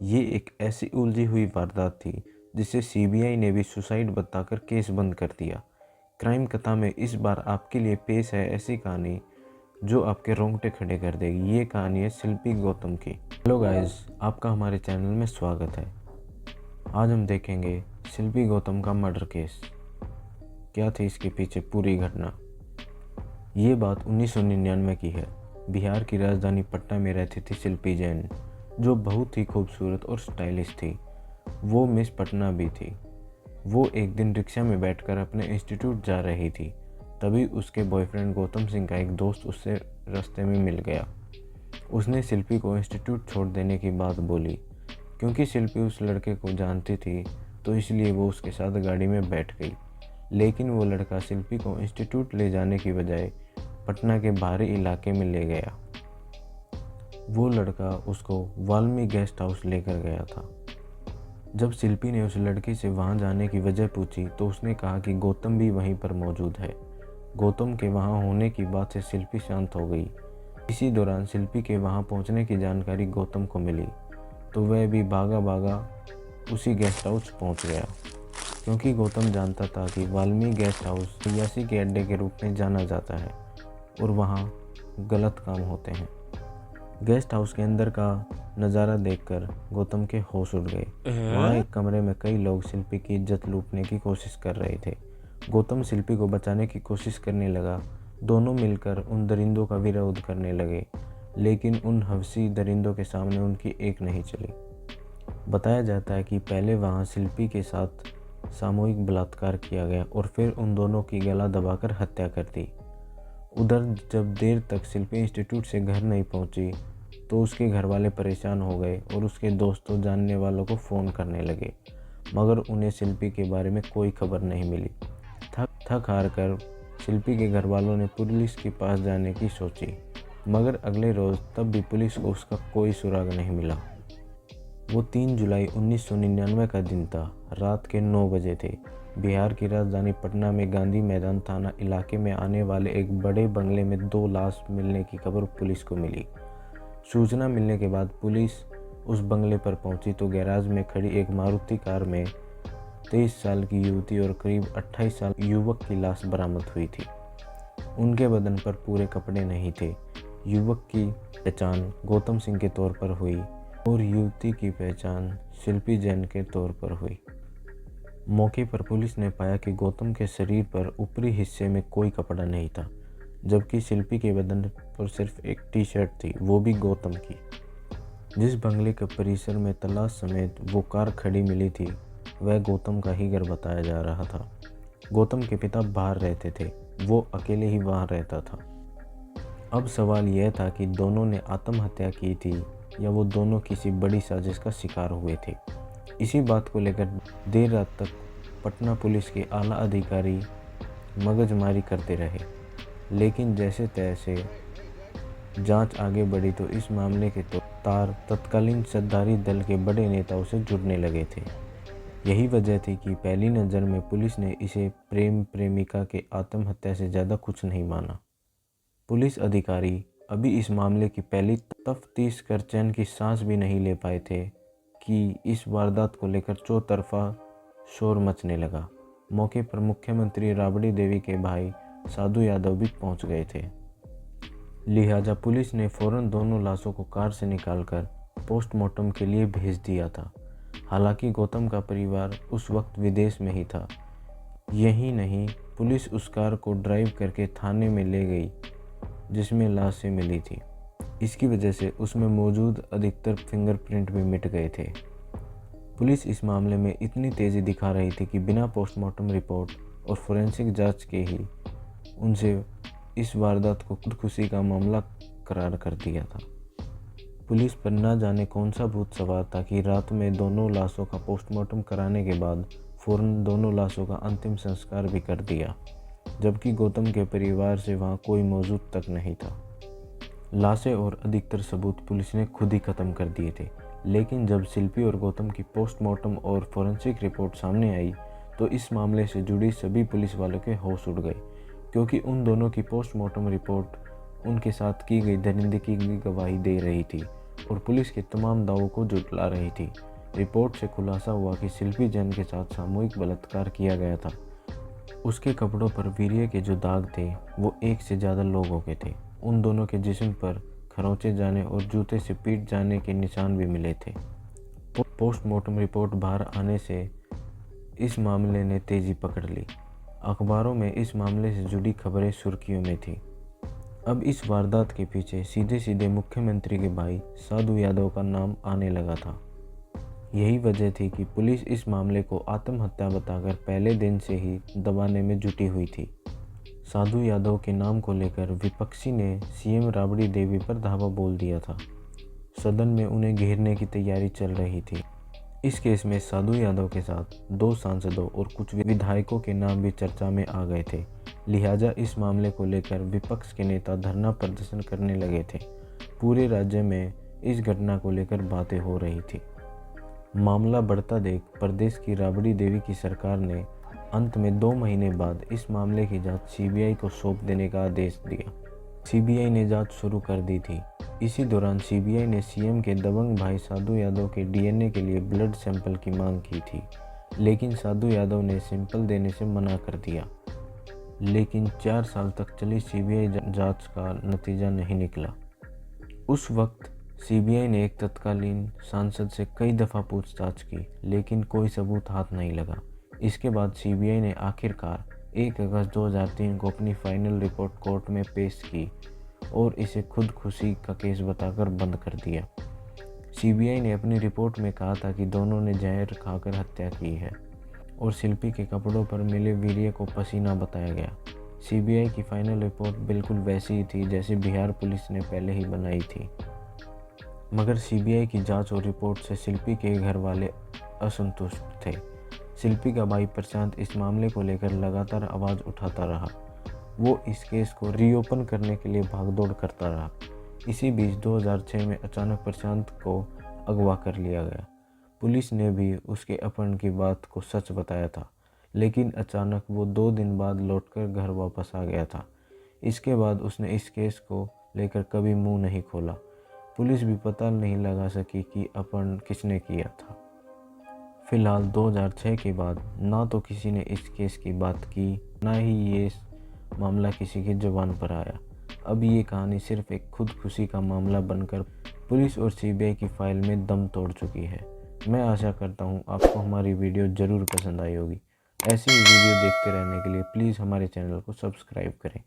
ये एक ऐसी उलझी हुई वारदात थी जिसे सीबीआई ने भी सुसाइड बताकर केस बंद कर दिया। क्राइम कथा में इस बार आपके लिए पेश है ऐसी कहानी जो आपके रोंगटे खड़े कर देगी। ये कहानी है शिल्पी गौतम की। हेलो गाइस, आपका हमारे चैनल में स्वागत है। आज हम देखेंगे शिल्पी गौतम का मर्डर केस। क्या थी इसके पीछे पूरी घटना। ये बात 1999 की है। बिहार की राजधानी पटना में रहती थी शिल्पी जैन, जो बहुत ही खूबसूरत और स्टाइलिश थी। वो मिस पटना भी थी। वो एक दिन रिक्शा में बैठकर अपने इंस्टीट्यूट जा रही थी। तभी उसके बॉयफ्रेंड गौतम सिंह का एक दोस्त उससे रास्ते में मिल गया। उसने शिल्पी को इंस्टीट्यूट छोड़ देने की बात बोली। क्योंकि शिल्पी उस लड़के को जानती थी तो इसलिए वो उसके साथ गाड़ी में बैठ गई। लेकिन वो लड़का शिल्पी को इंस्टीट्यूट ले जाने की बजाय पटना के बाहरी इलाके में ले गया। वो लड़का उसको वाल्मी गेस्ट हाउस लेकर गया था। जब शिल्पी ने उस लड़की से वहां जाने की वजह पूछी तो उसने कहा कि गौतम भी वहीं पर मौजूद है। गौतम के वहां होने की बात से शिल्पी शांत हो गई। इसी दौरान शिल्पी के वहां पहुंचने की जानकारी गौतम को मिली तो वह भी भागा भागा उसी गेस्ट हाउस पहुंच गया। क्योंकि गौतम जानता था कि वाल्मी गेस्ट हाउस अय्याशी के अड्डे के रूप में जाना जाता है और वहाँ गलत काम होते हैं। गेस्ट हाउस के अंदर का नज़ारा देखकर गौतम के होश उड़ गए। वहाँ एक कमरे में कई लोग शिल्पी की इज्जत लूटने की कोशिश कर रहे थे। गौतम शिल्पी को बचाने की कोशिश करने लगा। दोनों मिलकर उन दरिंदों का विरोध करने लगे, लेकिन उन हवसी दरिंदों के सामने उनकी एक नहीं चली। बताया जाता है कि पहले वहाँ शिल्पी के साथ सामूहिक बलात्कार किया गया और फिर उन दोनों की गला दबाकर हत्या कर दी। उधर जब देर तक शिल्पी इंस्टीट्यूट से घर नहीं पहुंची तो उसके घर वाले परेशान हो गए और उसके दोस्तों जानने वालों को फ़ोन करने लगे, मगर उन्हें शिल्पी के बारे में कोई खबर नहीं मिली। थक हार कर शिल्पी के घर वालों ने पुलिस के पास जाने की सोची, मगर अगले रोज़ तब भी पुलिस को उसका कोई सुराग नहीं मिला। वो 3 जुलाई 1999 का दिन था। रात के 9 बजे थे। बिहार की राजधानी पटना में गांधी मैदान थाना इलाके में आने वाले एक बड़े बंगले में 2 लाश मिलने की खबर पुलिस को मिली। सूचना मिलने के बाद पुलिस उस बंगले पर पहुंची तो गैराज में खड़ी एक मारुति कार में 23 साल की युवती और करीब 28 साल युवक की लाश बरामद हुई थी। उनके बदन पर पूरे कपड़े नहीं थे। युवक की पहचान गौतम सिंह के तौर पर हुई और युवती की पहचान शिल्पी जैन के तौर पर हुई। मौके पर पुलिस ने पाया कि गौतम के शरीर पर ऊपरी हिस्से में कोई कपड़ा नहीं था, जबकि शिल्पी के बदन पर सिर्फ एक टी शर्ट थी, वो भी गौतम की। जिस बंगले के परिसर में तलाश समेत वो कार खड़ी मिली थी वह गौतम का ही घर बताया जा रहा था। गौतम के पिता बाहर रहते थे, वो अकेले ही वहाँ रहता था। अब सवाल यह था कि दोनों ने आत्महत्या की थी या वो दोनों किसी बड़ी साजिश का शिकार हुए थे। इसी बात को लेकर देर रात तक पटना पुलिस के आला अधिकारी मगजमारी करते रहे, लेकिन जैसे तैसे जांच आगे बढ़ी तो इस मामले के तार तत्कालीन सत्ताधारी दल के बड़े नेताओं से जुड़ने लगे थे। यही वजह थी कि पहली नज़र में पुलिस ने इसे प्रेम प्रेमिका के आत्महत्या से ज़्यादा कुछ नहीं माना। पुलिस अधिकारी अभी इस मामले की पहली तफ्तीश कर चैन की सांस भी नहीं ले पाए थे कि इस वारदात को लेकर चौतरफा शोर मचने लगा। मौके पर मुख्यमंत्री राबड़ी देवी के भाई साधु यादव भी पहुंच गए थे। लिहाजा पुलिस ने फौरन दोनों लाशों को कार से निकालकर पोस्टमार्टम के लिए भेज दिया था। हालांकि गौतम का परिवार उस वक्त विदेश में ही था। यही नहीं, पुलिस उस कार को ड्राइव करके थाने में ले गई जिसमें लाशें मिली थी। इसकी वजह से उसमें मौजूद अधिकतर फिंगरप्रिंट भी मिट गए थे। पुलिस इस मामले में इतनी तेज़ी दिखा रही थी कि बिना पोस्टमार्टम रिपोर्ट और फोरेंसिक जांच के ही उनसे इस वारदात को खुदकुशी का मामला करार कर दिया था। पुलिस पर न जाने कौन सा भूत सवार था कि रात में दोनों लाशों का पोस्टमार्टम कराने के बाद फौरन दोनों लाशों का अंतिम संस्कार भी कर दिया, जबकि गौतम के परिवार से वहाँ कोई मौजूद तक नहीं था। लाशें और अधिकतर सबूत पुलिस ने खुद ही ख़त्म कर दिए थे, लेकिन जब शिल्पी और गौतम की पोस्टमार्टम और फोरेंसिक रिपोर्ट सामने आई तो इस मामले से जुड़ी सभी पुलिस वालों के होश उड़ गए, क्योंकि उन दोनों की पोस्टमार्टम रिपोर्ट उनके साथ की गई दरिंदगी की गवाही दे रही थी और पुलिस के तमाम दावों को झुठला रही थी। रिपोर्ट से खुलासा हुआ कि शिल्पी जैन के साथ सामूहिक बलात्कार किया गया था। उसके कपड़ों पर वीर्य के जो दाग थे वो एक से ज़्यादा लोगों के थे। उन दोनों के जिस्म पर खरोंचे जाने और जूते से पीट जाने के निशान भी मिले थे। पोस्टमार्टम रिपोर्ट बाहर आने से इस मामले ने तेज़ी पकड़ ली। अखबारों में इस मामले से जुड़ी खबरें सुर्खियों में थी। अब इस वारदात के पीछे सीधे सीधे मुख्यमंत्री के भाई साधु यादव का नाम आने लगा था। यही वजह थी कि पुलिस इस मामले को आत्महत्या बताकर पहले दिन से ही दबाने में जुटी हुई थी। साधु यादव के नाम को लेकर विपक्षी ने सीएम राबड़ी देवी पर धावा बोल दिया था। सदन में उन्हें घेरने की तैयारी चल रही थी। इस केस में साधु यादव के साथ 2 सांसदों और कुछ विधायकों के नाम भी चर्चा में आ गए थे। लिहाजा इस मामले को लेकर विपक्ष के नेता धरना प्रदर्शन करने लगे थे। पूरे राज्य में इस घटना को लेकर बातें हो रही थी। मामला बढ़ता देख प्रदेश की राबड़ी देवी की सरकार ने अंत में 2 महीने बाद इस मामले की जांच सीबीआई को सौंप देने का आदेश दिया। सीबीआई ने जांच शुरू कर दी थी। इसी दौरान सीबीआई ने सीएम के दबंग भाई साधु यादव के डीएनए के लिए ब्लड सैंपल की मांग की थी, लेकिन साधु यादव ने सैंपल देने से मना कर दिया। लेकिन 4 साल तक चली सीबीआई जांच का नतीजा नहीं निकला। उस वक्त सीबीआई ने एक तत्कालीन सांसद से कई दफ़ा पूछताछ की, लेकिन कोई सबूत हाथ नहीं लगा। इसके बाद सीबीआई ने आखिरकार 1 अगस्त 2003 को अपनी फाइनल रिपोर्ट कोर्ट में पेश की और इसे खुदकुशी का केस बताकर बंद कर दिया। सीबीआई ने अपनी रिपोर्ट में कहा था कि दोनों ने जहर खाकर हत्या की है और शिल्पी के कपड़ों पर मिले वीर्य को पसीना बताया गया। सीबीआई की फाइनल रिपोर्ट बिल्कुल वैसी ही थी जैसे बिहार पुलिस ने पहले ही बनाई थी। मगर सीबीआई की जांच और रिपोर्ट से शिल्पी के घर वाले असंतुष्ट थे। शिल्पी का भाई प्रशांत इस मामले को लेकर लगातार आवाज़ उठाता रहा। वो इस केस को रीओपन करने के लिए भागदौड़ करता रहा। इसी बीच 2006 में अचानक प्रशांत को अगवा कर लिया गया। पुलिस ने भी उसके अपहरण की बात को सच बताया था, लेकिन अचानक वो 2 दिन बाद लौटकर घर वापस आ गया था। इसके बाद उसने इस केस को लेकर कभी मुंह नहीं खोला। पुलिस भी पता नहीं लगा सकी कि अपहरण किसने किया था। फिलहाल 2006 के बाद ना तो किसी ने इस केस की बात की, ना ही ये मामला किसी की जुबान पर आया। अब ये कहानी सिर्फ एक खुदकुशी का मामला बनकर पुलिस और सीबीआई की फाइल में दम तोड़ चुकी है। मैं आशा करता हूँ आपको हमारी वीडियो ज़रूर पसंद आई होगी। ऐसी ही वीडियो देखते रहने के लिए प्लीज़ हमारे चैनल को सब्सक्राइब करें।